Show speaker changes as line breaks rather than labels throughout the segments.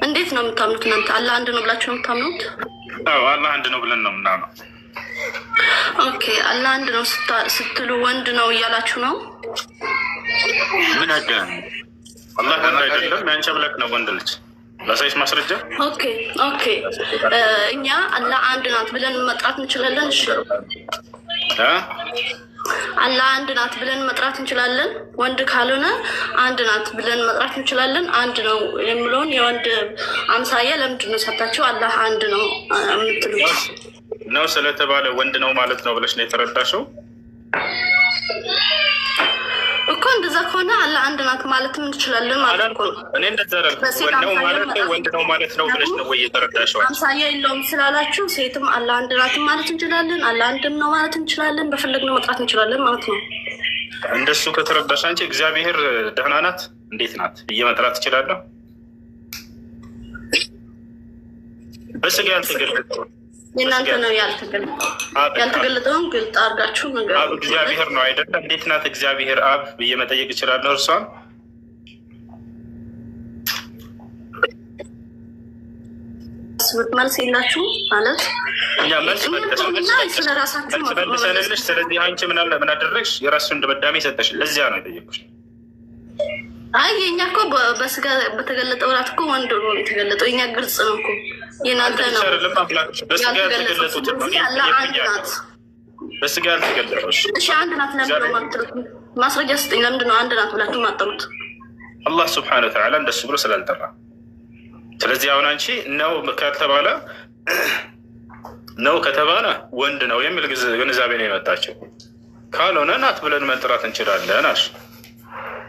እንዴት ነው የምታምኑት እናንተ? አላህ አንድ ነው ብላችሁ ነው የምታምኑት?
አዎ አላህ አንድ ነው ብለን ነው የምናምነው።
ኦኬ አላህ አንድ ነው ስትሉ ወንድ ነው እያላችሁ ነው?
ምን አገናኝ? አላህ ወንድ አይደለም፣ ያንቺ አምላክ ነው ወንድ ልጅ። ላሳይሽ ማስረጃ።
ኦኬ እኛ አላህ አንድ ናት ብለን መጥራት እንችላለን? እሺ አላህ አንድ ናት ብለን መጥራት እንችላለን? ወንድ ካልሆነ አንድ ናት ብለን መጥራት እንችላለን? አንድ ነው የሚለውን የወንድ አምሳያ ለምንድን ነው ሰጣችሁ አላህ አንድ ነው የምትሉት?
ነው ስለተባለ ወንድ ነው ማለት ነው ብለሽ ነው የተረዳሽው
እኮ። እንደዛ ከሆነ አላህ አንድ ናት ማለትም እንችላለን ማለት እኮ ነው።
እኔ እንደዛ ወንድ ነው ማለት ነው ብለሽ ነው ወይ የተረዳሽው?
አምሳያ የለውም ስላላችሁ ሴትም አላህ አንድ ናት ማለት እንችላለን፣ አላህ አንድም ነው ማለት እንችላለን፣ በፈለግነው መጥራት እንችላለን ማለት ነው።
እንደሱ ከተረዳሽ አንቺ እግዚአብሔር ደህና ናት እንዴት ናት ብዬ መጥራት እችላለሁ? በስጋ ያልተገለጠው
የእናንተ ነው ያልተገለጠውን ግልጥ አድርጋችሁ ነገር
አብ እግዚአብሔር ነው አይደለም? እንዴት ናት እግዚአብሔር አብ ብዬ መጠየቅ እችላለሁ? እርሷን
መልስ የላችሁ ማለት
ስለራሳችሁመልሰንልሽ። ስለዚህ አንቺ ምን አደረግሽ? የራሱን ድምዳሜ ሰጠሽ። ለዚያ ነው የጠየኩሽ።
አይ የኛ እኮ በስጋ በተገለጠ ወራት እኮ ወንድ ነው የተገለጠው። የኛ ግልጽ ነው እኮ የናንተ ነው
በስጋ ያልተገለጡት በስጋ ያልተገለጠው።
እሺ አንድ ናት ለምንድነው የማትሉት? ማስረጃ ስጠኝ። ለምንድነው አንድ ናት ብላችሁ የማትጠሩት?
አላህ ስብሐነሁ ወተዓላ እንደሱ ብሎ ስላልጠራ። ስለዚህ አሁን አንቺ ነው ካልተባለ ነው ከተባለ ወንድ ነው የሚል ግንዛቤ ነው የመጣቸው። ካልሆነ ናት ብለን መጥራት እንችላለን አልሽ።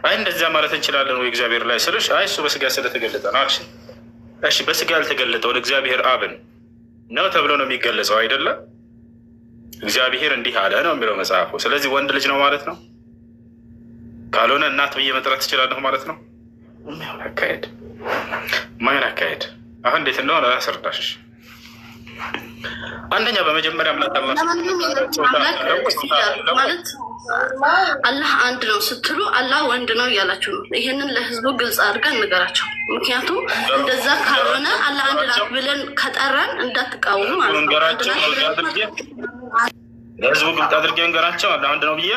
አይ እንደዚያ ማለት እንችላለን ወይ እግዚአብሔር ላይ ስልሽ፣ አይ እሱ በስጋ ስለተገለጠ ነው አልሽ። እሺ በስጋ ያልተገለጠውን እግዚአብሔር አብን ነው ተብሎ ነው የሚገለጸው አይደለም? እግዚአብሔር እንዲህ አለ ነው የሚለው መጽሐፉ። ስለዚህ ወንድ ልጅ ነው ማለት ነው። ካልሆነ እናት ብዬ መጥራት ትችላለሁ ማለት ነው። ማይን አካሄድ አሁን እንዴት እንደሆነ አላስረዳሽሽ። አንደኛ በመጀመሪያ
ማለት አላህ አንድ ነው ስትሉ አላህ ወንድ ነው እያላችሁ ነው። ይሄንን ለህዝቡ ግልጽ አድርገን ንገራቸው። ምክንያቱም እንደዛ ካልሆነ አላህ አንድ ናት ብለን ከጠራን እንዳትቃወሙ ማለት ነው።
ለህዝቡ ግልጽ አድርጌ ንገራቸው። አላህ አንድ ነው ብዬ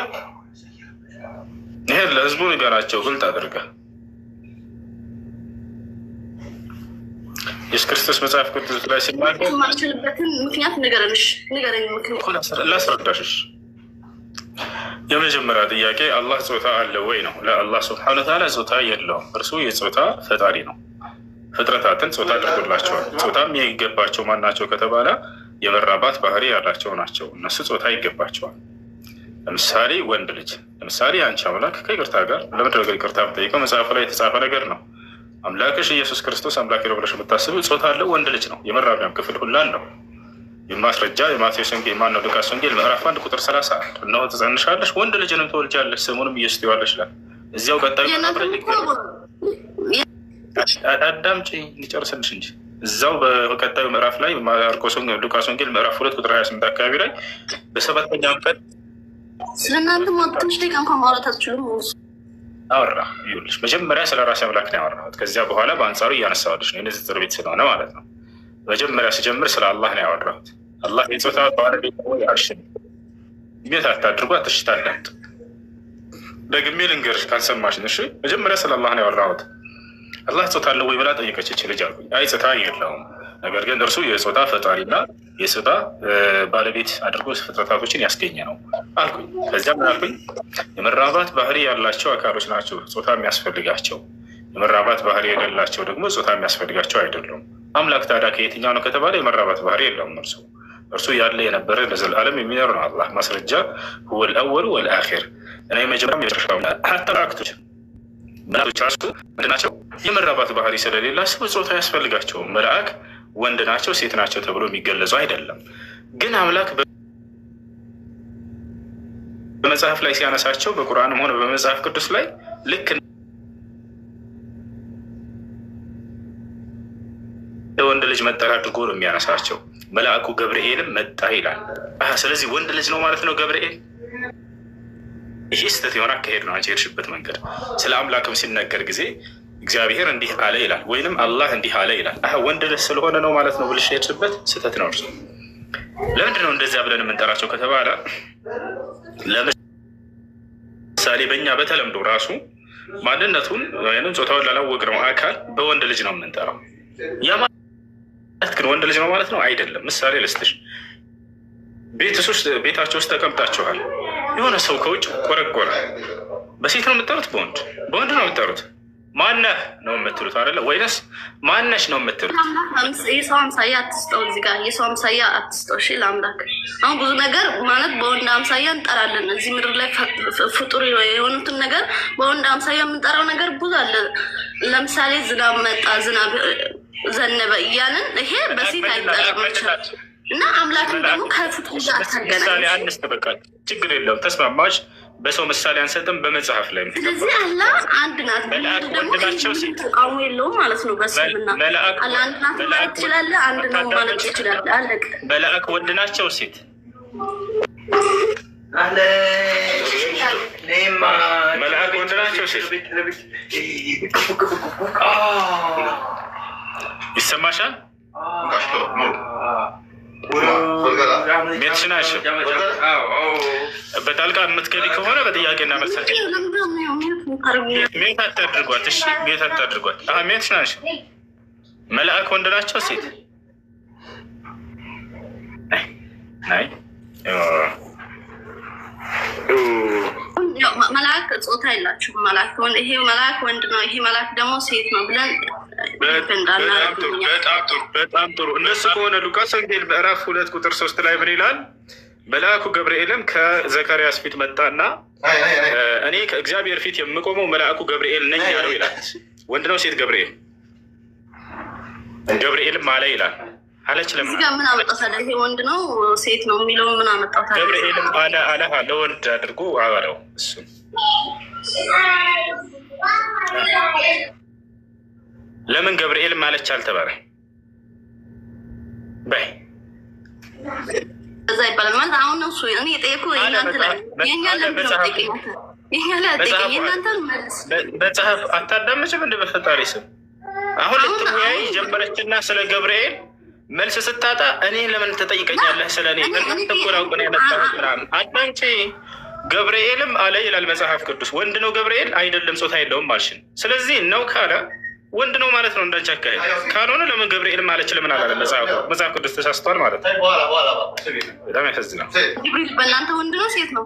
ይሄን ለህዝቡ ንገራቸው ግልጽ አድርገ። ኢየሱስ ክርስቶስ መጽሐፍ ቅዱስ ላይ ሲናገር
ማልችልበትን ምክንያት ንገረኝ።
ላስረዳሽሽ። የመጀመሪያ ጥያቄ አላህ ጾታ አለው ወይ ነው። ለአላህ ስብሐነሁ ወተዓላ ጾታ የለውም። እርሱ የጾታ ፈጣሪ ነው። ፍጥረታትን ጾታ አድርጎላቸዋል። ጾታም የሚገባቸው ማናቸው ከተባለ የመራባት ባህሪ ያላቸው ናቸው። እነሱ ጾታ ይገባቸዋል። ለምሳሌ ወንድ ልጅ፣ ለምሳሌ አንቺ አምላክ ከይቅርታ ጋር ለምድረ ገር ይቅርታ የምጠይቀው መጽሐፉ ላይ የተጻፈ ነገር ነው። አምላክሽ ኢየሱስ ክርስቶስ አምላክ ነው ብለሽ የምታስቢው ጾታ አለው፣ ወንድ ልጅ ነው። የመራቢያም ክፍል ሁላ አለው። የማስረጃ የማቴዎስ ወንጌል ማነው ሉቃስ ወንጌል ምዕራፍ 1 ቁጥር 31 እነሆ ትጸንሻለሽ ወንድ ልጅንም ትወልጃለሽ ስሙንም ኢየሱስ ትይዋለሽ ይላል። እዚያው ቀጣዩ አዳምጪ ሊጨርስልሽ እንጂ እዛው በቀጣዩ ምዕራፍ ላይ ሉቃስ ወንጌል ምዕራፍ 2 ቁጥር 28 አካባቢ ላይ በሰባተኛው ቀን
ስለእናንተ ሞትሽ ደቂቃ እንኳን ማውራት አትችሉም።
አወራ ይኸውልሽ፣ መጀመሪያ ስለ ራሴ አምላክ ነው ያወራሁት። ከዚያ በኋላ በአንጻሩ እያነሳሁልሽ ነው። የንጽጽር ቤት ስለሆነ ማለት ነው። መጀመሪያ ሲጀምር ስለ አላህ ነው ያወራሁት። አላህ የጾታ ባለቤት ወይ አርሽን ቤት አታድርጉ፣ አትሽታ አዳምጥ። ደግሜ ልንገርሽ ካልሰማሽን፣ እሺ መጀመሪያ ስለ አላህ ነው ያወራሁት። አላህ ጾታ አለው ወይ ብላ ጠየቀች ይች ልጅ አልኩኝ። አይ ጾታ የለውም፣ ነገር ግን እርሱ የጾታ ፈጣሪና የጾታ ባለቤት አድርጎ ፍጥረታቶችን ያስገኘ ነው አልኩኝ። ከዚያ ምን አልኩኝ? የመራባት ባህሪ ያላቸው አካሎች ናቸው ጾታ የሚያስፈልጋቸው። የመራባት ባህሪ የሌላቸው ደግሞ ጾታ የሚያስፈልጋቸው አይደሉም። አምላክ ታዲያ ከየትኛው ነው ከተባለ የመራባት ባህሪ የለውም። እርሱ ያለ የነበረ ለዘላለም የሚኖር ነው። አላህ ማስረጃ ሁወል አወሉ ወልአኺር፣ እኔ መጀመሪያ የመጨረሻው አተራክቶች መላእክቶች ራሱ ምንድን ናቸው? የመራባት ባህሪ ስለሌላቸው ጾታ ያስፈልጋቸውም። መልአክ ወንድ ናቸው ሴት ናቸው ተብሎ የሚገለጹ አይደለም። ግን አምላክ በመጽሐፍ ላይ ሲያነሳቸው በቁርአንም ሆነ በመጽሐፍ ቅዱስ ላይ ልክ ወንድ ልጅ መጣ አድርጎ ነው የሚያነሳቸው። መልአኩ ገብርኤልም መጣ ይላል። ስለዚህ ወንድ ልጅ ነው ማለት ነው ገብርኤል። ይህ ስህተት የሆነ አካሄድ ነው አንቺ የሄድሽበት መንገድ። ስለ አምላክም ሲነገር ጊዜ እግዚአብሔር እንዲህ አለ ይላል፣ ወይንም አላህ እንዲህ አለ ይላል። ወንድ ልጅ ስለሆነ ነው ማለት ነው ብልሽ ሄድሽበት ስህተት ነው። እርሱ ለምንድን ነው እንደዚያ ብለን የምንጠራቸው ከተባለ ለምሳሌ በእኛ በተለምዶ ራሱ ማንነቱን ወይም ጾታውን ላላወቅነው አካል በወንድ ልጅ ነው የምንጠራው። ያ ማለት ግን ወንድ ልጅ ነው ማለት ነው አይደለም። ምሳሌ ልስጥሽ። ቤታቸው ውስጥ ተቀምጣችኋል። የሆነ ሰው ከውጭ ቆረቆረ። በሴት ነው የምትጠሩት? በወንድ ነው የምትጠሩት? ማነህ ነው የምትሉት አይደለ? ወይንስ ማነሽ ነው የምትሉት?
የሰው አምሳያ አትስጠው። እዚህ ጋር የሰው አምሳያ አትስጠው። እሺ ለአምላክ አሁን ብዙ ነገር ማለት በወንድ አምሳያ እንጠራለን። እዚህ ምድር ላይ ፍጡር የሆኑትን ነገር በወንድ አምሳያ የምንጠራው ነገር ብዙ አለ። ለምሳሌ ዝናብ መጣ፣ ዝናብ ዘነበ እያልን ይሄ በሴት አይጠራም እና አምላክን ደግሞ ከፍጡር ጋር አታገናኝ።
ምሳሌ አንስት በቃ ችግር የለውም። ተስማማች። በሰው ምሳሌ አንሰጥም፣ በመጽሐፍ ላይ።
ስለዚህ አላህ አንድ ናት ደግሞ ተቃውሞ የለውም ማለት ነው። በስምና አላህ አንድ ናት ማለት ትችላለህ፣ አንድ ነው ማለት ትችላለህ። አለቀ።
መላእክ ወንድ ናቸው ሴት? መላእክ ወንድ ናቸው ሴት? ይሰማሻል? ቤትሽ ናቸው። በጣልቃ የምትገቢ ከሆነ በጥያቄና መልሳቸው ሜት አታድርጓት። እሺ ሜት አታድርጓት። ሜትሽ ናቸው። መላእክ ወንድ ናቸው ሴት?
መላእክ ጾታ የላችሁም። ይሄ መላእክ ወንድ ነው፣ ይሄ መላእክ ደግሞ ሴት ነው ብለን
በጣም ጥሩ። እነሱ ከሆነ ሉቃስ ወንጌል ምዕራፍ 2 ቁጥር 3 ላይ ምን ይላል? መልአኩ ገብርኤልም ከዘካርያስ ፊት መጣና እኔ ከእግዚአብሔር ፊት የምቆመው መልአኩ ገብርኤል ነኝ ያለው ይላል። ወንድ ነው ሴት? ገብርኤልም አለ ይላል። አለች ለምን
ምን አመጣው ታዲያ? ይሄ ወንድ ነው ሴት ነው የሚለው ምን አመጣው ታዲያ?
ገብርኤልም አለ ለወንድ አድርጎ አወራው። እሱ ለምን ገብርኤልም አለች አልተባለ? በይ እዛ ይባላል ማለት አሁን እሱ እኔ የጠየኩህ እናንተ ላይ የኛ ለምን ነው ጠይቀኝ? የኛ ላይ ጠይቀኝ። እናንተ መጽሐፍ አታዳምጭም እንደ በፈጣሪ ስም አሁን ልትወያይ ጀመረችና ስለ ገብርኤል መልስ ስታጣ እኔ ለምን ትጠይቀኛለህ? ስለ እኔ እናንተ እኮ ነው ያመጣሁት ምናምን አዳንቺ። ገብርኤልም አለ ይላል መጽሐፍ ቅዱስ። ወንድ ነው ገብርኤል? አይደለም ጾታ የለውም አልሽን። ስለዚህ ነው ካለ ወንድ ነው ማለት ነው እንዳንቺ አካሄድ። ካልሆነ ለምን ገብርኤልም አለች ለምን አላለ? መጽሐፍ ቅዱስ ተሳስቷል ማለት ነው። በጣም ያሳዝናል።
ጅብሪል በእናንተ ወንድ ነው ሴት ነው?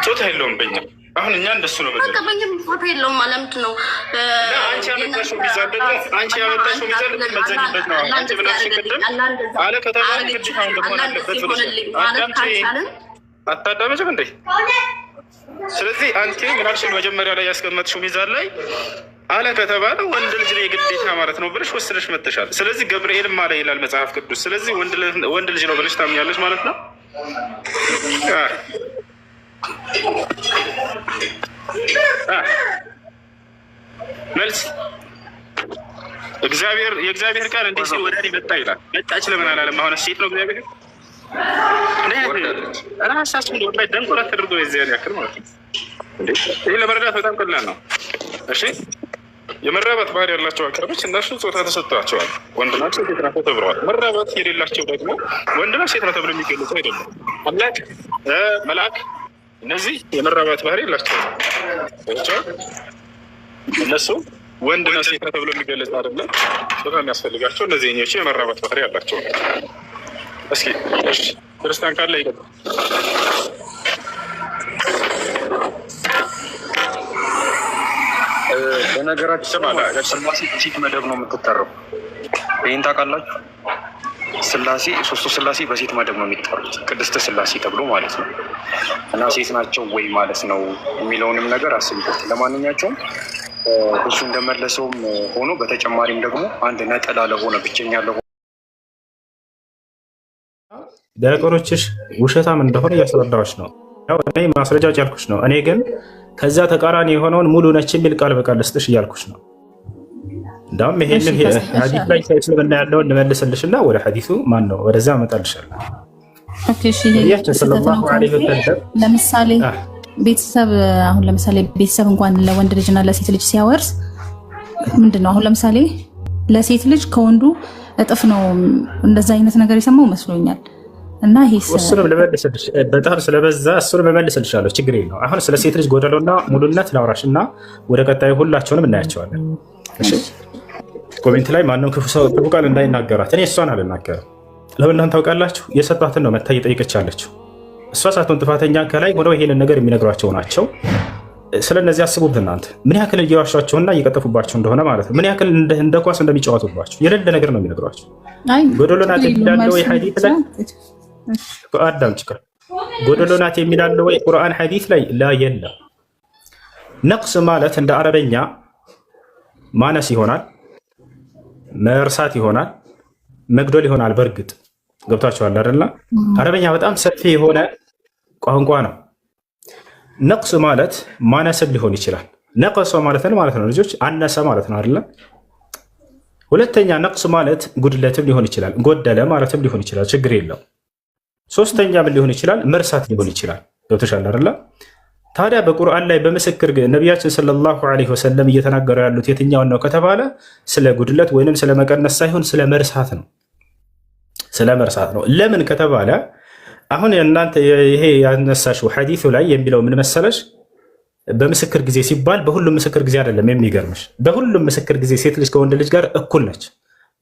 ጾታ የለውም በእኛ። አሁን እኛ እንደሱ ነው
በቃ በእኛም ጾታ የለውም ማለት ነው።
አንቺ ያመጣሽው ቢዛል ደግሞ አንቺ ያመጣሽው ቢዛል መዘኝበት ነው። አንቺ ብላሽ ቅድም አለ ከተባለ ግድ አሁን ደግሞ አለበት አታዳመጭም እንዴ? ስለዚህ አንቺ ምናልሽ መጀመሪያ ላይ ያስቀመጥሽው ሚዛን ላይ አለ ከተባለ ወንድ ልጅ ነው የግዴታ ማለት ነው ብለሽ ወስደሽ መጥተሻል። ስለዚህ ገብርኤልም አለ ይላል መጽሐፍ ቅዱስ። ስለዚህ ወንድ ልጅ ነው ብለሽ ታምኛለሽ ማለት ነው። መልስ የእግዚአብሔር ቃል እንዲህ ሲል ወደ እኔ መጣ ይላል። መጣች ለምን አላለም? አሁን ሴት ነው እግዚአብሔር ራሳችን ላይ ደንቆራ ተደርጎ የዚያን ያክል ማለት ነው። ይህ ለመረዳት በጣም ቀላል ነው። እሺ የመራባት ባህሪ ያላቸው አካሎች እነሱ ጾታ ተሰጥቷቸዋል። ወንድ ናቸው ሴት ናቸው ተብለዋል። መራባት የሌላቸው ደግሞ ወንድ ነው ሴት ነው ተብሎ የሚገለጹ አይደለም። አምላክ መልአክ እነዚህ የመራባት ባህሪ የላቸው እነሱ ወንድ ነው ሴት ነው ተብሎ የሚገለጽ አይደለም። ጾታ የሚያስፈልጋቸው እነዚህኞቹ የመራባት ባህሪ ያላቸው። እስኪ ክርስቲያን ካለ ይገባ
በነገራችን ስላሴ በሴት መደብ ነው የምትጠራው። ይህን ታውቃላችሁ? ስላሴ ሶስቱ ስላሴ በሴት መደብ ነው የሚጠሩት፣ ቅድስት ስላሴ ተብሎ ማለት ነው። እና ሴት ናቸው ወይ ማለት ነው የሚለውንም ነገር አስብበት። ለማንኛቸውም እሱ እንደመለሰውም ሆኖ በተጨማሪም ደግሞ አንድ ነጠላ ለሆነ ብቸኛ ለሆነ
ዲያቆኖችሽ ውሸታም እንደሆነ እያስረዳዎች ነው። ያው እኔ ማስረጃ ጫልኩሽ ነው። እኔ ግን ከዛ ተቃራኒ የሆነውን ሙሉ ነች የሚል ቃል በቃል ልስጥሽ እያልኩሽ ነው። እንዳውም ይሄንን ሐዲስ ላይ ሳይስልምና ያለውን ልመልስልሽ እና ወደ ሐዲሱ ማን ነው ወደዛ እመጣልሻለሁ።
ለምሳሌ ቤተሰብ አሁን ለምሳሌ ቤተሰብ እንኳን ለወንድ ልጅና ለሴት ልጅ ሲያወርስ ምንድነው አሁን ለምሳሌ ለሴት ልጅ ከወንዱ እጥፍ ነው እንደዛ አይነት ነገር የሰማው መስሎኛል። እና ይሄስ
እሱንም ልመልስልሽ በጣም ስለበዛ እሱንም ልመልስልሻለሁ። ችግር የለው። አሁን ስለ ሴት ልጅ ጎደሎና ሙሉነት ላውራሽ እና ወደ ቀጣዩ ሁላቸውንም እናያቸዋለን። እሺ ኮሜንት ላይ ማንም ክፉ ቃል እንዳይናገራት። እኔ እሷን አልናገርም። ለምን እንደሆነ ታውቃላችሁ? የሰጧትን ነው መታ እየጠየቀች ያለችው። እሷ ሳትሆን ጥፋተኛ ከላይ ሆነው ይሄንን ነገር የሚነግሯቸው ናቸው። ስለነዚህ አስቡት እናንተ ምን ያክል እየዋሿቸውና እየቀጠፉባቸው እንደሆነ ማለት ነው። ምን ያክል እንደ ኳስ እንደሚጫወቱባቸው የሌለ ነገር ነው የሚነግሯቸው። ጎደሎ ናት የሚላለው ሐዲስ ላይ አዳም ጭቃ ጎደሎ ናት የሚላለው ወይ ቁርአን ሐዲስ ላይ ላ የለም። ነቅስ ማለት እንደ አረበኛ ማነስ ይሆናል፣ መርሳት ይሆናል፣ መግደል ይሆናል። በእርግጥ ገብታችኋል አይደል? አረበኛ በጣም ሰፊ የሆነ ቋንቋ ነው። ነቅስ ማለት ማነስም ሊሆን ይችላል። ነቀሰ ማለት ነው ልጆች አነሰ ማለት ነው አይደል? ሁለተኛ ነቅስ ማለት ጉድለትም ሊሆን ይችላል፣ ጎደለ ማለትም ሊሆን ይችላል። ችግር የለው። ሶስተኛ ምን ሊሆን ይችላል? መርሳት ሊሆን ይችላል። ገብቶሻል አይደል? ታዲያ በቁርአን ላይ በምስክር ነቢያችን ሰለላሁ ዐለይሂ ወሰለም እየተናገሩ ያሉት የትኛውን ነው ከተባለ ስለ ጉድለት ወይንም ስለ መቀነስ ሳይሆን ስለ መርሳት ነው። ስለ መርሳት ነው። ለምን ከተባለ አሁን እናንተ ይሄ ያነሳሽው ሐዲሱ ላይ የሚለው ምን መሰለሽ? በምስክር ጊዜ ሲባል በሁሉም ምስክር ጊዜ አይደለም። የሚገርምሽ በሁሉም ምስክር ጊዜ ሴት ልጅ ከወንድ ልጅ ጋር እኩል ነች።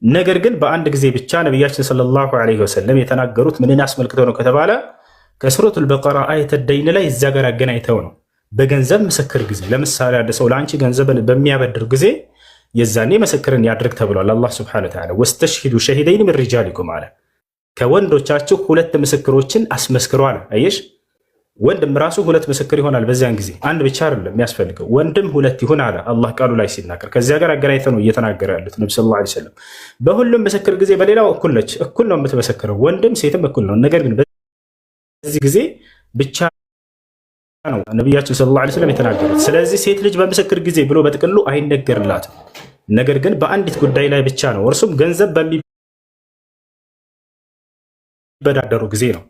ነገር ግን በአንድ ጊዜ ብቻ ነቢያችን ሰለላሁ ዐለይሂ ወሰለም የተናገሩት ምንን አስመልክተው ነው ከተባለ ከሱረቱል በቀራ አየተ ደይን ላይ እዛ ጋር አገናኝተው ነው። በገንዘብ ምስክር ጊዜ ለምሳሌ አንድ ሰው ለአንቺ ገንዘብን በሚያበድር ጊዜ የዛኔ ምስክርን ያድርግ ተብሏል። አላህ ሱብሓነሁ ወተዓላ ወስተሽሂዱ ሸሂደይን ሚን ሪጃሊኩም አለ። ከወንዶቻችሁ ሁለት ምስክሮችን አስመስክሩ አለ። አየሽ ወንድም ራሱ ሁለት ምስክር ይሆናል። በዚያን ጊዜ አንድ ብቻ አይደለም የሚያስፈልገው፣ ወንድም ሁለት ይሁን አለ አላህ ቃሉ ላይ ሲናገር። ከዚያ ጋር አገናኝተው ነው እየተናገረ ያሉት ነብዩ ሰለላሁ ዐለይሂ ወሰለም። በሁሉም ምስክር ጊዜ በሌላው እኩል ነች፣ እኩል ነው የምትመሰክረው፣ ወንድም ሴትም እኩል ነው። ነገር ግን በዚህ ጊዜ ብቻ ነው ነቢያችን ሰለላሁ ዐለይሂ ወሰለም የተናገሩት። ስለዚህ ሴት ልጅ በምስክር ጊዜ ብሎ በጥቅሉ አይነገርላትም። ነገር ግን በአንዲት ጉዳይ ላይ ብቻ ነው፣ እርሱም ገንዘብ በሚበዳደሩ ጊዜ ነው።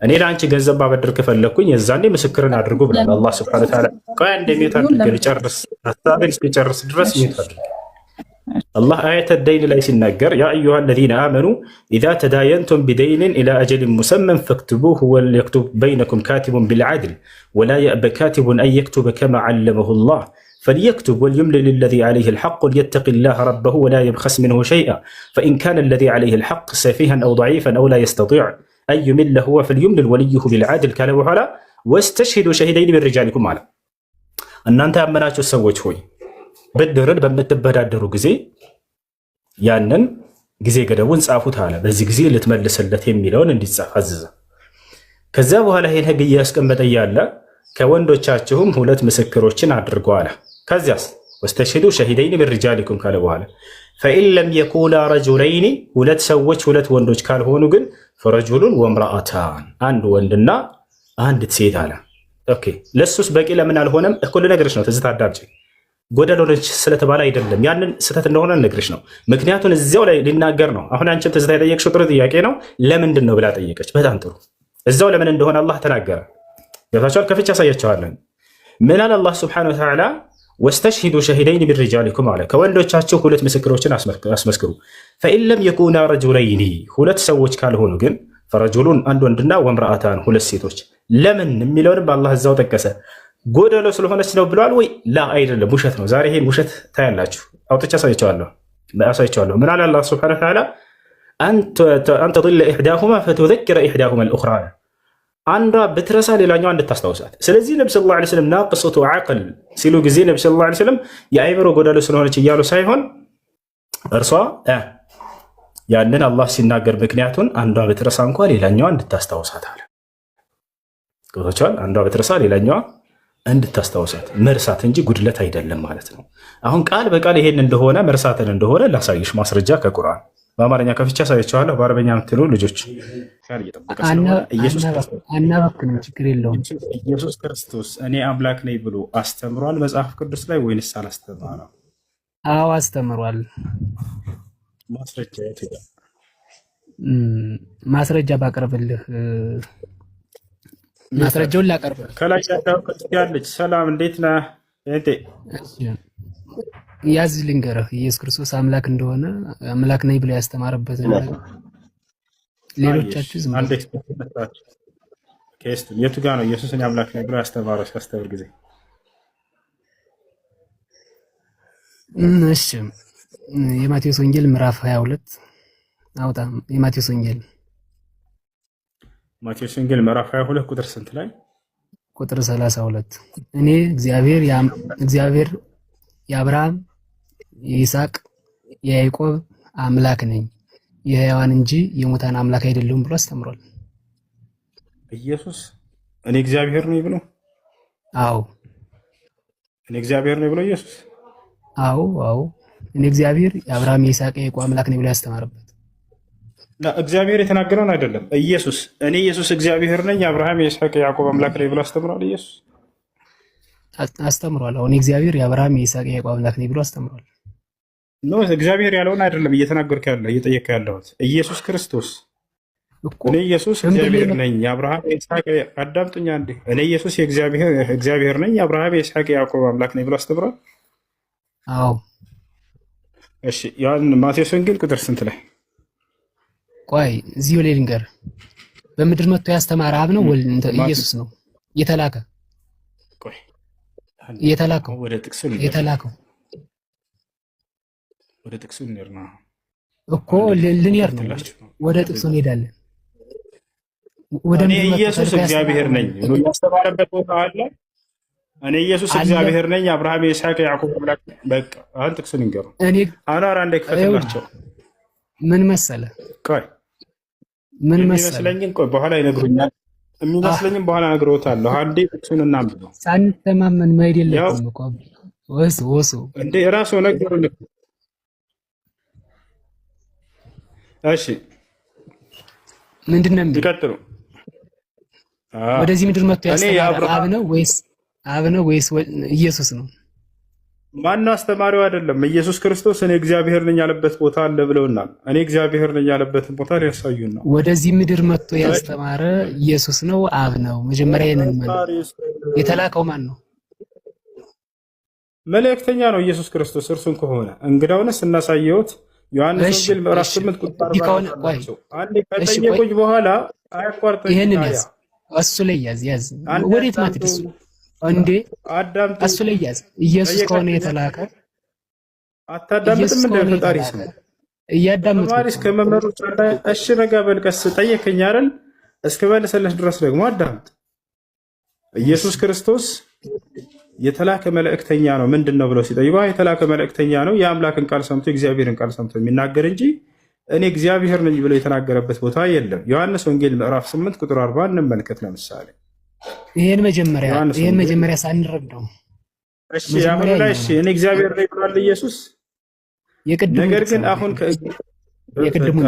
እኔ ለአንቺ ገንዘብ ባበድር ከፈለግኩኝ የዛኔ ምስክርን አድርጉ ብሏል አላህ ሱብሓነሁ ወተዓላ። ቆይ አንድ ሚዩት አድርገህ ልጨርስ፣ ሀሳቤን እስኪጨርስ ድረስ ሚዩት አድርገህ። አላህ አየተ ደይን ላይ ሲናገር ያ አዩሃ አለዚነ አመኑ ኢዛ ተዳየንቱም ቢደይንን ኢላ አጀሊን ሙሰመን ፈክትቡሁ ወልየክቱብ በይነኩም ካቲቡን ቢልዓድል ወላ የእበ ካቲቡን አን የክቱበ ከማ ዓለመሁ ላህ فليكتب وليملل الذي عليه الحق وليتق الله ربه ولا يبخس منه شيئا فإن كان الذي عليه الحق سفيها أو ضعيفا أو لا يستطيع أن يمل هو فليملل وليه بالعدل كان بحالا واستشهدوا شهيدين من رجالكم على أن أنت أمناتو السوج هوي بدرن بمتبادر ጊዜ ያንን ጊዜ ገደቡን ጻፉት አለ። በዚህ ጊዜ ልትመልስለት የሚለውን እንዲጻፍ አዘዘ። ከዛ በኋላ ይሄን ህግ እያስቀመጠ ያለ ከወንዶቻችሁም ሁለት ምስክሮችን አድርጉ አለ። ከዚያስ ወስተሽሂዱ ሸሂደይን ሚን ሪጃሊኩም ካለ በኋላ ፈኢን ለም የኩና ረጁለይኒ ሁለት ሰዎች ሁለት ወንዶች ካልሆኑ ግን ፈረጁሉን ወምራአታን አንድ ወንድና አንዲት ሴት አለ። ኦኬ ለሱስ በቂ ለምን አልሆነም? እኩል ነገርሽ ነው። ትዝታ አዳምጪ። ጎደሎች ስለተባለ አይደለም፣ ያንን ስህተት እንደሆነ ነግርሽ ነው። ምክንያቱም እዚያው ላይ ሊናገር ነው። አሁን አንቺም ትዝታ የጠየቅሽው ጥሩ ጥያቄ ነው። ለምንድን ነው ብላ ጠየቀች። በጣም ጥሩ። እዛው ለምን እንደሆነ አላህ ተናገረ። ገብታችኋል? ከፍቼ አሳያቸዋለን። ምን አለ አላህ ሱብሓነሁ ወተዓላ ወስተሽሂዱ ሸሂደይን ሚን ሪጃሊኩም አለ። ከወንዶቻችሁ ሁለት ምስክሮችን አስመስክሩ። ፈኢን ለም የኩና ረጁለይኒ ሁለት ሰዎች ካልሆኑ ግን ፈረጁሉን አንድ ወንድና ወምራአታን ሁለት ሴቶች። ለምን የሚለውንም አላህ እዛው ጠቀሰ። ጎደሎ ስለሆነች ነው ብለዋል ወይ? ላ አይደለም፣ ውሸት ነው። ዛሬ ይሄን ውሸት ታያላችሁ። አውጥቼ አሳያቸዋለሁ። ምን አለ አላህ ሱብሓነሁ ወተዓላ አን ተضل ኢሕዳሁማ ፈቱዘኪረ ኢሕዳሁማ አልኡኽራ አንዷ ብትረሳ ሌላኛዋ እንድታስታውሳት። ስለዚህ ነቢ ሰለላሁ ዐለይሂ ወሰለም ናቅሰቱ ዐቅል ሲሉ ጊዜ ነቢ ሰለላሁ ዐለይሂ ወሰለም የአእምሮ ጎደሎ ስለሆነች እያሉ ሳይሆን እርሷ ያንን አላህ ሲናገር ምክንያቱን አንዷ ብትረሳ እንኳ ሌላኛዋ እንድታስታውሳት አለ። ገብቶቻል? አንዷ ብትረሳ ሌላኛዋ እንድታስታውሳት መርሳት እንጂ ጉድለት አይደለም ማለት ነው። አሁን ቃል በቃል ይሄን እንደሆነ መርሳትን እንደሆነ ላሳይሽ ማስረጃ ከቁርአን በአማርኛ ከፍቻ ሳይቻለሁ። በአረበኛ የምትሉ ልጆች
አናባክንም፣ ችግር የለውም።
ኢየሱስ ክርስቶስ እኔ አምላክ ነኝ ብሎ አስተምሯል መጽሐፍ ቅዱስ ላይ ወይንስ አላስተማረም?
አዎ አስተምሯል።
ማስረጃ የት ሄደ?
ማስረጃ ባቀርብልህ ማስረጃውን ላቀርብ።
ከላይ ያለች ሰላም እንዴት ነህ?
ያዝ ልንገርህ ኢየሱስ ክርስቶስ አምላክ እንደሆነ አምላክ ነኝ ብሎ ያስተማረበት ነገር ሌሎቻችሁ ዝም
አንዴ ከስቱ የቱ ጋር ነው ኢየሱስን አምላክ ነኝ ብሎ ያስተማረው? ሲያስተምር ጊዜ
እሺ የማቴዎስ ወንጌል ምዕራፍ 22 አውጣ። የማቴዎስ ወንጌል
ምዕራፍ 22 ቁጥር ስንት ላይ?
ቁጥር 32 እኔ እግዚአብሔር የአብርሃም የይስሐቅ የያዕቆብ አምላክ ነኝ የሕያዋን እንጂ የሙታን አምላክ አይደለሁም ብሎ አስተምሯል።
ኢየሱስ እኔ እግዚአብሔር ነኝ ብሎ?
አዎ
እኔ እግዚአብሔር ነኝ ብሎ ኢየሱስ?
አዎ እኔ እግዚአብሔር የአብርሃም የይስሐቅ የያዕቆብ አምላክ ነኝ ብሎ ያስተማረበት
እግዚአብሔር የተናገረውን አይደለም። ኢየሱስ እግዚአብሔር ነኝ የአብርሃም የይስሐቅ የያዕቆብ አምላክ ነኝ ብሎ አስተምሯል። ኢየሱስ
አስተምሯል። አሁን እግዚአብሔር የአብርሃም የይስሐቅ የያዕቆብ አምላክ ነኝ ብሎ አስተምሯል።
ኖ እግዚአብሔር ያለውን አይደለም እየተናገርክ ያለው እየጠየቅክ ያለሁት ኢየሱስ ክርስቶስ እኔ ኢየሱስ እግዚአብሔር ነኝ የአብርሃም የይስሐቅ አዳምጡኛ እንዴ እኔ ኢየሱስ እግዚአብሔር ነኝ የአብርሃም የይስሐቅ የያዕቆብ አምላክ ነኝ ብሎ አስተምሯል።
አዎ
እሺ ያን ማቴዎስ ወንጌል ቁጥር ስንት ላይ?
ቆይ እዚሁ ላይ ልንገርህ። በምድር መጥቶ ያስተማረ አብ ነው ወልድ ኢየሱስ ነው የተላከ?
ቆይ
የተላከው
ወደ ጥቅሱ ወደ ጥቅሱ እንሄድና
እኮ ልንሄድ ነው። ወደ ጥቅሱ እንሄዳለን።
እኔ ኢየሱስ እግዚአብሔር ነኝ ብሎ ያስተማረበት ቦታ አለ። እኔ ኢየሱስ እግዚአብሔር ነኝ አብርሃም የይስሐቅ የያዕቆብ አምላክ። በቃ አሁን ጥቅሱን እንገሩ። አናራ እንደከፈተላቸው
ምን መሰለ?
ቆይ ምን መሰለኝን ቆይ በኋላ ይነግሩኛል። የሚመስለኝም በኋላ ነግሮታለሁ። አንዴ ጥቅሱን እናንብበው።
ሳንተማመን ማይድ የለብንም እኮ ወሱ
እንዴ ራሱ ነገሩን። እሺ
ምንድነው
ይቀጥሉ።
ወደዚህ ምድር መጥቶ ያስተማረ አብ ነው ወይስ ኢየሱስ ነው?
ማነው አስተማሪው? አይደለም ኢየሱስ ክርስቶስ እኔ እግዚአብሔር ነኝ ያለበት ቦታ አለ ብለውናል። እኔ እግዚአብሔር ነኝ ያለበትን ቦታ ሊያሳዩን ነው።
ወደዚህ ምድር መጥቶ ያስተማረ ኢየሱስ ነው አብ ነው? መጀመሪያ የተላከው ማን ነው?
መልእክተኛ ነው ኢየሱስ ክርስቶስ። እርሱን ከሆነ እንግዳውንስ እናሳየውት። ዮሐንስ ወንጌል ምዕራፍ 8 ቁጥር 40 አንዴ ከጠየቁኝ በኋላ አያቋርጠኝ።
ይሄንን ያዝ፣ እሱ ላይ ያዝ። ወዴት ማትደስ እንዴ?
አዳምጥ፣
እሱ ላይ ያዝ። ኢየሱስ ከሆነ የተላከ
አታዳምጥም? እንደ ፈጣሪ ስም
እያዳምጥ
ማሪስ ከመመሩት እሺ፣ ረጋ በል ቀስ። ጠየቀኝ አይደል? እስከ መልሰለሽ ድረስ ደግሞ አዳምጥ። ኢየሱስ ክርስቶስ የተላከ መልእክተኛ ነው ምንድን ነው ብለው ሲጠይቁ የተላከ መልእክተኛ ነው የአምላክን ቃል ሰምቶ የእግዚአብሔርን ቃል ሰምቶ የሚናገር እንጂ እኔ እግዚአብሔር ነኝ ብሎ የተናገረበት ቦታ የለም። ዮሐንስ ወንጌል ምዕራፍ 8 ቁጥር 40 እንመልከት። ለምሳሌ ይሄን
መጀመሪያ ሳንረዳው
እሺ አሁን ላይ እሺ እኔ እግዚአብሔር ነኝ ብሏል ኢየሱስ። ነገር ግን አሁን
የቅድሙን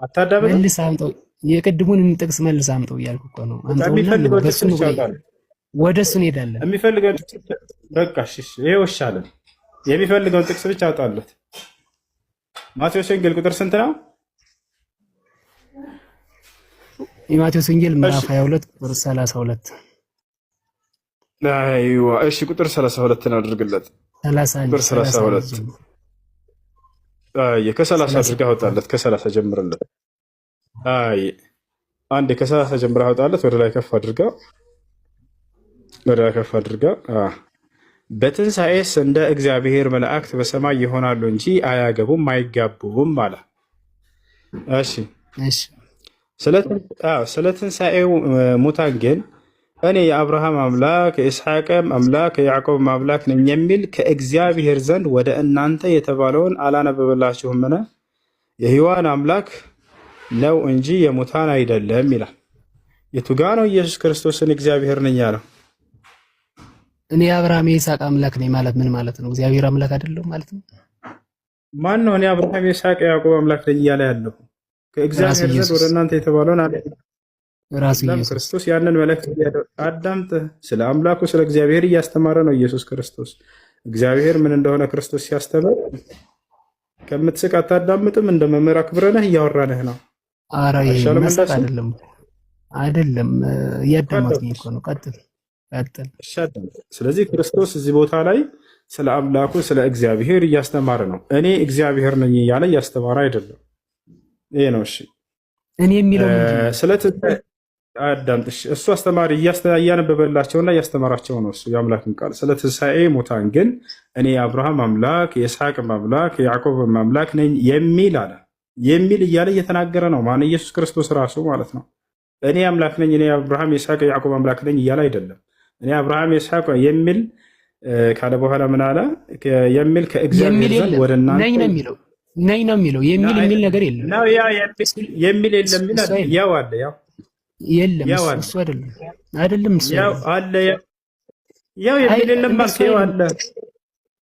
አታዳምጥ፣
መልስ አምጠው። የቅድሙን ጥቅስ መልስ አምጠው እያልኩ እኮ ነው። ወደ እሱ እንሄዳለን።
የሚፈልገውን በቃ እሺ ይሄው ይሻላል። የሚፈልገውን ጥቅስ ብቻ አውጣለት። ማቴዎስ ወንጌል ቁጥር ስንት ነው?
የማቴዎስ ወንጌል ምዕራፍ 22 ቁጥር 32።
አይዋ እሺ ቁጥር 32 ነው አድርግለት። ቁጥር 32 ከ30 አድርገህ አውጣለት። ከ30 ጀምርለት። አንዴ ከ30 ጀምረህ አውጣለት። ወደ ላይ ከፍ አድርገው በትንሣኤስ እንደ እግዚአብሔር መላእክት በሰማይ ይሆናሉ እንጂ አያገቡም አይጋቡም አለ። እሺ ስለ ትንሣኤው ሙታን ግን እኔ የአብርሃም አምላክ የይስሐቅም አምላክ የያዕቆብም አምላክ ነኝ የሚል ከእግዚአብሔር ዘንድ ወደ እናንተ የተባለውን አላነበበላችሁምን? የሕያዋን አምላክ ነው እንጂ የሙታን አይደለም ይላል። የቱ ጋ ነው ኢየሱስ ክርስቶስን እግዚአብሔር ነኝ ያለው?
እኔ የአብርሃም የይስሐቅ አምላክ ነኝ ማለት ምን ማለት ነው? እግዚአብሔር አምላክ አይደለም ማለት ነው?
ማን ነው እኔ አብርሃም የይስሐቅ የያዕቆብ አምላክ ነኝ እያለ ያለው? ከእግዚአብሔር ዘንድ ወደ እናንተ የተባለውን
ራሱ ኢየሱስ
ክርስቶስ ያንን መልእክት አዳምጥ። ስለ አምላኩ ስለ እግዚአብሔር እያስተማረ ነው ኢየሱስ ክርስቶስ። እግዚአብሔር ምን እንደሆነ ክርስቶስ ሲያስተምር ከምትስቅ አታዳምጥም? እንደ መምህር አክብረንህ እያወራንህ ነው።
ኧረ ይመስል አይደለም እያዳመጥኝ እኮ ነው። ቀጥል።
ስለዚህ ክርስቶስ እዚህ ቦታ ላይ ስለ አምላኩ ስለ እግዚአብሔር እያስተማረ ነው። እኔ እግዚአብሔር ነኝ እያለ እያስተማረ አይደለም። ይሄ ነው። እሺ
እኔ የሚለው
ስለ አዳምጥሽ እሱ አስተማሪ እያነበበላቸውና እያስተማራቸው ነው። እሱ የአምላክን ቃል ስለ ትንሣኤ ሙታን ግን እኔ የአብርሃም አምላክ የይስሐቅም አምላክ የያዕቆብም አምላክ ነኝ የሚል እያለ እየተናገረ ነው። ማን? ኢየሱስ ክርስቶስ ራሱ ማለት ነው። እኔ አምላክ ነኝ፣ እኔ የአብርሃም የይስሐቅ የያዕቆብ አምላክ ነኝ እያለ አይደለም። እኔ አብርሃም የይስሐቅ የሚል ካለ በኋላ ምን አለ? የሚል ከእግዚአብሔር ዘንድ ወደ እናንተ
ነኝ ነው የሚለው የሚል ነገር የለም
ነው። ያ የሚል የለም ይላል። ያው አለ ያው
የለም እሱ አይደለም እሱ
ያው አለ ያው የሚል የለም ማለት ያው አለ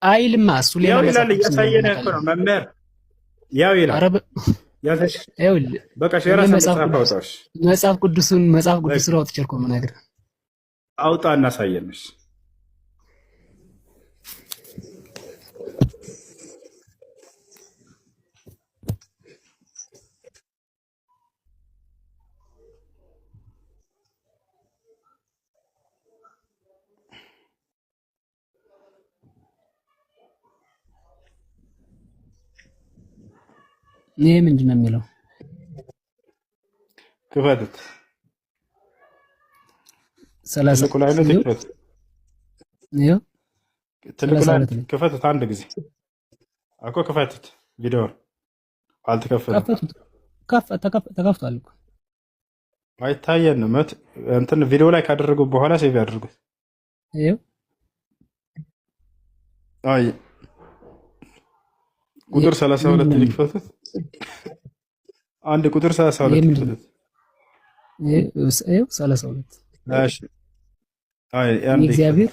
አይልማ እሱ ሌላ
ያው ይላል። እያሳየነ እኮ ነው መምህር። ያው ይላል ያዘሽ በቃ ሸራስ
መጽሐፍ ቅዱስን አውጥቼ እኮ የምነግርህ
አውጣ እናሳየንሽ።
ይሄ ምንድን ነው የሚለው?
ክፈቱት።
30
ላይ ነው ክፈቱት።
ይኸው
ትልቁ ላይ ክፈቱት። አንድ ጊዜ እኮ ክፈቱት። ቪዲዮ አልተከፈተም።
ተከፍቷል እኮ
አይታየንም። እንትን ቪዲዮ ላይ ካደረጉ በኋላ ሴቭ ያድርጉት።
ይኸው
አይ ቁጥር 32 ይክፈቱት። አንድ ቁጥር 32 ይክፈቱት።
ይኸው 32
እሺ። አይ አንዴ
እግዚአብሔር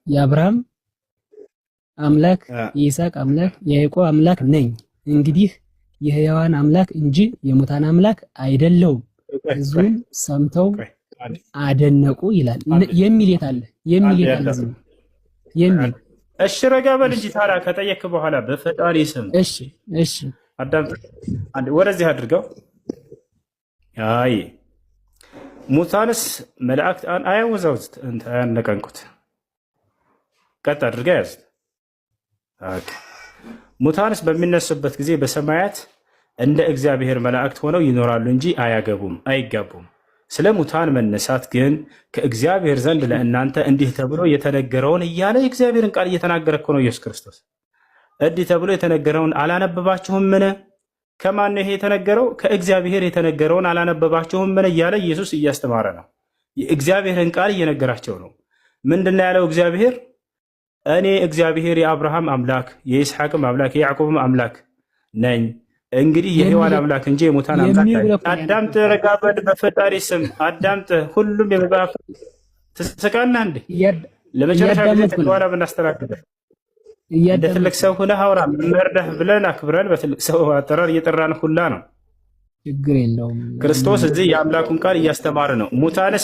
የአብርሃም አምላክ የይስሐቅ አምላክ የያዕቆብ አምላክ ነኝ፣ እንግዲህ የሕያዋን አምላክ እንጂ የሙታን አምላክ አይደለሁም። ሕዝቡም ሰምተው አደነቁ ይላል። የሚል የት አለ? የሚል
እሺ ረጋ በል እንጂ ታዲያ ከጠየክ በኋላ በፈጣሪ ስም
እሺ
አዳምጥ። ወደዚህ አድርገው። አይ ሙታንስ መላእክት አያወዛውዝት እንት አያነቀንቁት። ቀጥ አድርጋ ያዝ። ሙታንስ በሚነሱበት ጊዜ በሰማያት እንደ እግዚአብሔር መላእክት ሆነው ይኖራሉ እንጂ አያገቡም፣ አይጋቡም። ስለ ሙታን መነሳት ግን ከእግዚአብሔር ዘንድ ለእናንተ እንዲህ ተብሎ የተነገረውን እያለ የእግዚአብሔርን ቃል እየተናገረ እኮ ነው ኢየሱስ ክርስቶስ። እንዲህ ተብሎ የተነገረውን አላነበባችሁምን? ከማን ይሄ የተነገረው? ከእግዚአብሔር የተነገረውን አላነበባችሁምን እያለ ኢየሱስ እያስተማረ ነው። የእግዚአብሔርን ቃል እየነገራቸው ነው። ምንድን ነው ያለው እግዚአብሔር? እኔ እግዚአብሔር የአብርሃም አምላክ የይስሐቅም አምላክ የያዕቆብም አምላክ ነኝ፣ እንግዲህ የሕያዋን አምላክ እንጂ የሙታን አምላክ። አዳምጥ፣ ረጋ በል በፈጣሪ ስም አዳምጥ። ሁሉም የመጽሐፍ ትስቃለህ እንዴ? ለመጨረሻ ጊዜ ተግባራ ብናስተናግደ እንደ ትልቅ ሰው ሁነህ አውራ። መርዳህ ብለን አክብረን በትልቅ ሰው አጠራር እየጠራን ሁላ ነው።
ችግር የለውም።
ክርስቶስ እዚህ የአምላኩን ቃል እያስተማረ ነው። ሙታንስ